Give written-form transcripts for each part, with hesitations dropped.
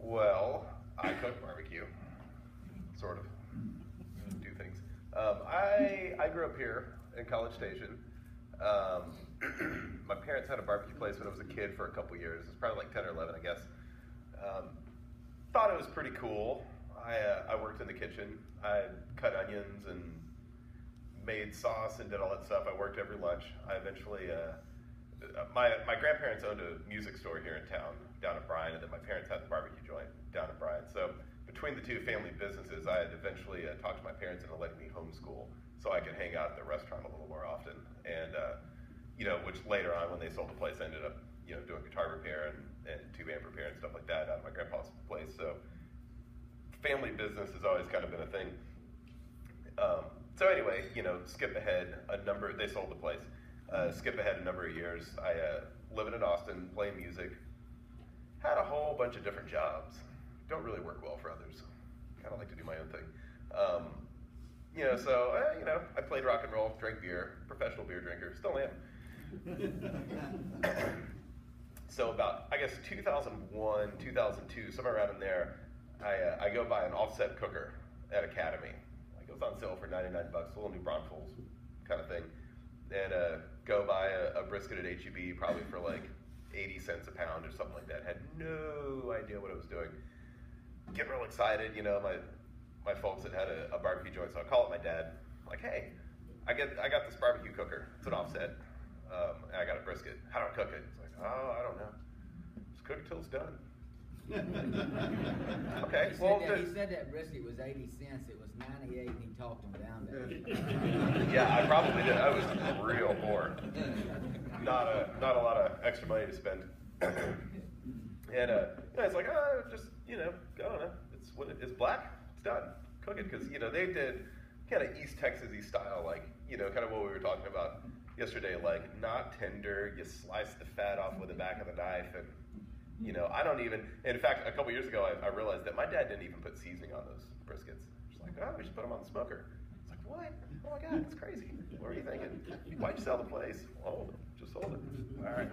Well, I cook barbecue, sort of, do things. I grew up here in College Station. My parents had a barbecue place when I was a kid for a couple years. It was probably like 10 or 11, I guess. Thought it was pretty cool. I worked in the kitchen. I cut onions and made sauce and did all that stuff. I worked every lunch. I eventually, my grandparents owned a music store here in town, down in Bryan, and then my parents had the barbecue joint down in Bryan. So between the two family businesses, I had eventually talked to my parents into letting me homeschool so I could hang out at the restaurant a little more often. And, which later on when they sold the place, I ended up, doing guitar repair and tube amp repair and stuff like that out of my grandpa's place. So family business has always kind of been a thing. So anyway, skip ahead they sold the place. Skip ahead a number of years. I living in Austin, playing music. Had a whole bunch of different jobs. Don't really work well for others. Kind of like to do my own thing. I played rock and roll, drank beer, professional beer drinker, still am. So about, I guess, 2001, 2002, somewhere around in there, I go buy an offset cooker at Academy. It was on sale for $99, a little New Braunfels kind of thing. And go buy a brisket at HEB, probably for like 80 cents a pound or something like that. Had no idea what I was doing. Get real excited, my folks had a barbecue joint, so I call up my dad, like, hey, I got this barbecue cooker. It's an offset, and I got a brisket. How do I cook it? He's like, oh, I don't know. Just cook it till it's done. Okay. He said that brisket was 80 cents. It was 98, and he talked him down there. Yeah, I probably did. I was real poor. Not a lot of extra money to spend. And it's like, just I don't know. It's when it's black, it's done. Cook it, because they did kind of East Texas-y style, like kind of what we were talking about yesterday, like not tender. You slice the fat off with the back of the knife, and I don't even. In fact, a couple years ago, I realized that my dad didn't even put seasoning on those briskets. Just like, we should put them on the smoker. It's like, what? Oh my God, that's crazy. What were you thinking? Why'd you sell the place? Oh, just sold it. All right.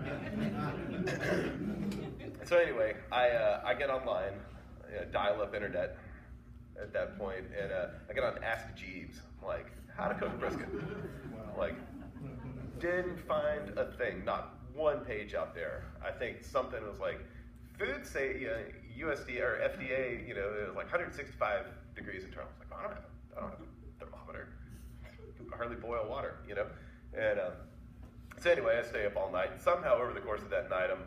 So anyway, I get online, dial-up internet at that point, and I get on Ask Jeeves, like, how to cook a brisket. Like, didn't find a thing, not one page out there. I think something was like, food say USD or FDA, it was like 165 degrees internal. I was like, I don't have a thermometer. I can hardly boil water, And so anyway, I stay up all night. And somehow over the course of that night, I'm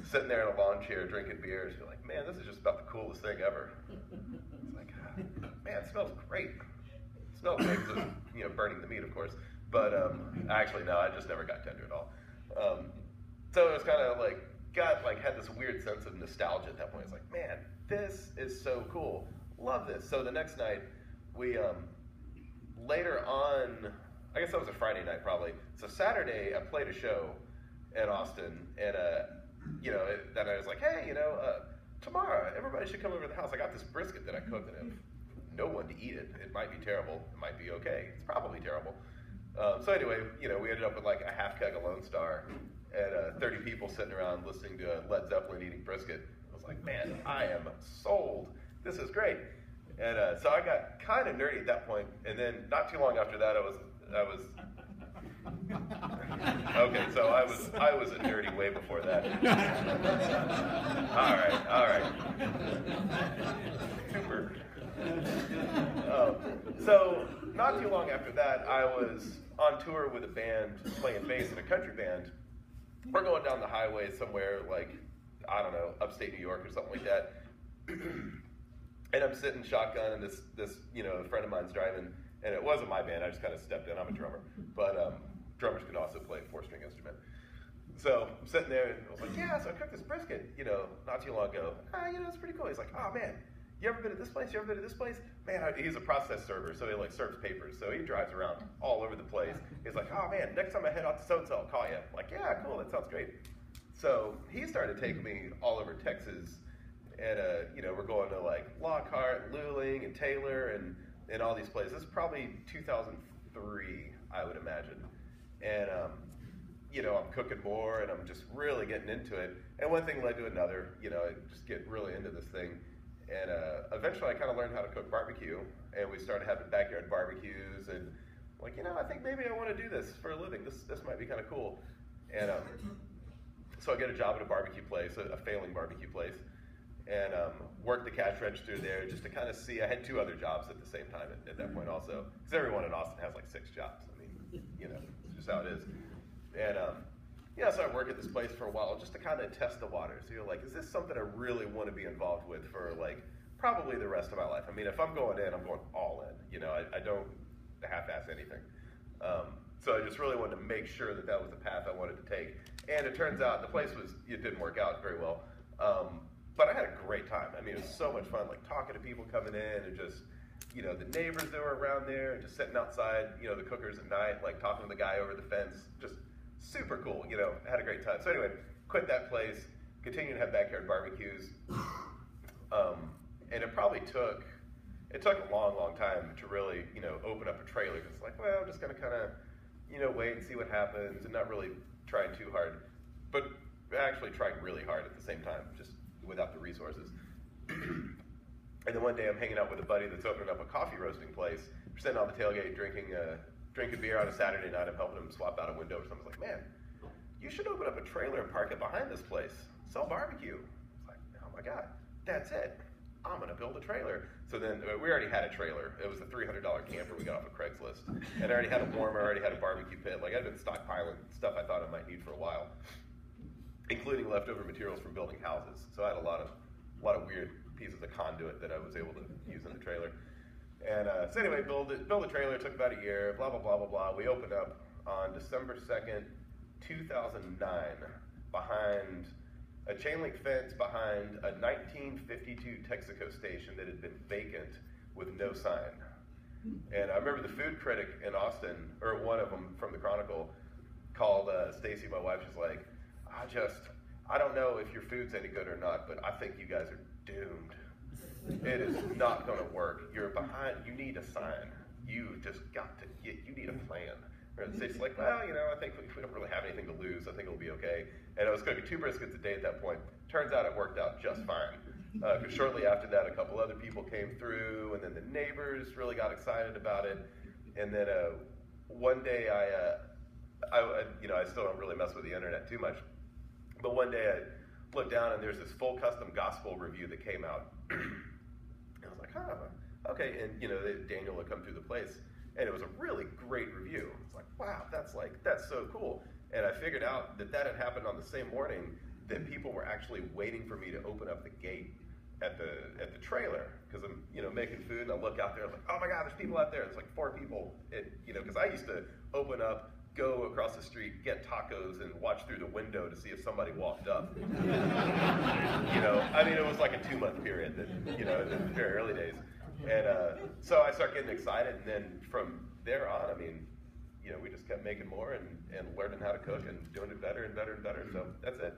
sitting there in a lawn chair drinking beers. You're like, man, this is just about the coolest thing ever. It's like, man, it smells great. It smells great because it's, burning the meat, of course. But actually, no, I just never got tender at all. So it was kind of like, had this weird sense of nostalgia at that point. It's like, man, this is so cool. Love this. So the next night, we, later on, I guess that was a Friday night probably. So Saturday, I played a show in Austin, and, then I was like, hey, tomorrow, everybody should come over to the house. I got this brisket that I cooked, and I have no one to eat it. It might be terrible. It might be okay. It's probably terrible. So anyway, we ended up with like a half keg of Lone Star and 30 people sitting around listening to Led Zeppelin eating brisket. I was like, man, I am sold. This is great. And so I got kind of nerdy at that point. And then not too long after that, I was okay. So I was a nerdy way before that. All right. Super. So not too long after that, I was on tour with a band playing bass in a country band. We're going down the highway somewhere like, I don't know, upstate New York or something like that. And I'm sitting shotgun, and this a friend of mine's driving, and it wasn't my band. I just kind of stepped in. I'm a drummer, but drummers can also play a 4-string instrument. So I'm sitting there, and I was like, yeah, so I cooked this brisket, not too long ago. It's pretty cool. He's like, oh man, you ever been to this place? You ever been to this place? Man, he's a process server, so he like serves papers. So he drives around all over the place. He's like, oh man, next time I head out to so-and-so, I'll call you. I'm like, yeah, cool, that sounds great. So he started taking me all over Texas, and we're going to like Lockhart, Luling, and Taylor, and all these places. This is probably 2003, I would imagine. And you know, I'm cooking more and I'm just really getting into it. And one thing led to another, you know, I just get really into this thing. And eventually I kind of learned how to cook barbecue, and we started having backyard barbecues, and like, you know, I think maybe I want to do this for a living. This might be kind of cool. And so I get a job at a barbecue place, a failing barbecue place, and worked the cash register there just to kind of see. I had 2 other jobs at the same time at that point also, because everyone in Austin has like 6 jobs. I mean, you know, it's just how it is. And yeah, so I worked at this place for a while just to kind of test the waters. So you're like, is this something I really want to be involved with for like probably the rest of my life? I mean, if I'm going in, I'm going all in. You know, I don't half-ass anything. So I just really wanted to make sure that that was the path I wanted to take. And it turns out the place it didn't work out very well. But I had a great time. I mean, it was so much fun, like talking to people coming in and just, you know, the neighbors that were around there, and just sitting outside, you know, the cookers at night, like talking to the guy over the fence, just super cool, you know, I had a great time. So anyway, quit that place, continued to have backyard barbecues. And it probably took a long, long time to really, you know, open up a trailer. Because it's like, well, I'm just going to kind of, you know, wait and see what happens, and not really trying too hard. But actually trying really hard at the same time, just without the resources. And then one day I'm hanging out with a buddy that's opening up a coffee roasting place. We're sitting on the tailgate drinking beer on a Saturday night. I'm helping him swap out a window or something. I was like, man, you should open up a trailer and park it behind this place. Sell barbecue. It's like, oh my God, that's it. I'm gonna build a trailer. So then we already had a trailer. It was a $300 camper we got off of Craigslist. And I already had a warmer, I already had a barbecue pit. Like, I'd been stockpiling stuff I thought I might need for a while, including leftover materials from building houses. So I had a lot of weird pieces of conduit that I was able to use in the trailer. And so anyway, build the trailer. It took about a year, blah, blah, blah, blah, blah. We opened up on December 2nd, 2009, behind a chain link fence behind a 1952 Texaco station that had been vacant with no sign. And I remember the food critic in Austin, or one of them from the Chronicle, called Stacy, my wife. She's like, I don't know if your food's any good or not, but I think you guys are doomed. It is not going to work. You're behind. You need a sign. You just got to you need a plan. And Stacy's like, well, you know, I think we don't really have anything to lose. I think it'll be okay. And I was cooking 2 briskets a day at that point. Turns out it worked out just fine. Because shortly after that, a couple other people came through, and then the neighbors really got excited about it. And then one day I still don't really mess with the internet too much. But one day I looked down, and there's this full custom gospel review that came out. And I was like, huh, okay. And, you know, Daniel had come through the place, and it was a really great review. It's like, wow, that's so cool. And I figured out that had happened on the same morning that people were actually waiting for me to open up the gate at the trailer, because I'm, you know, making food, and I look out there, I'm like, oh my God, there's people out there. It's like 4 people, you know, because I used to open up, go across the street, get tacos, and watch through the window to see if somebody walked up. You know, I mean, it was like a 2-month period, that, you know, in the very early days. And so I started getting excited, and then from there on, I mean, you know, we just kept making more and learning how to cook and doing it better and better and better. So that's it.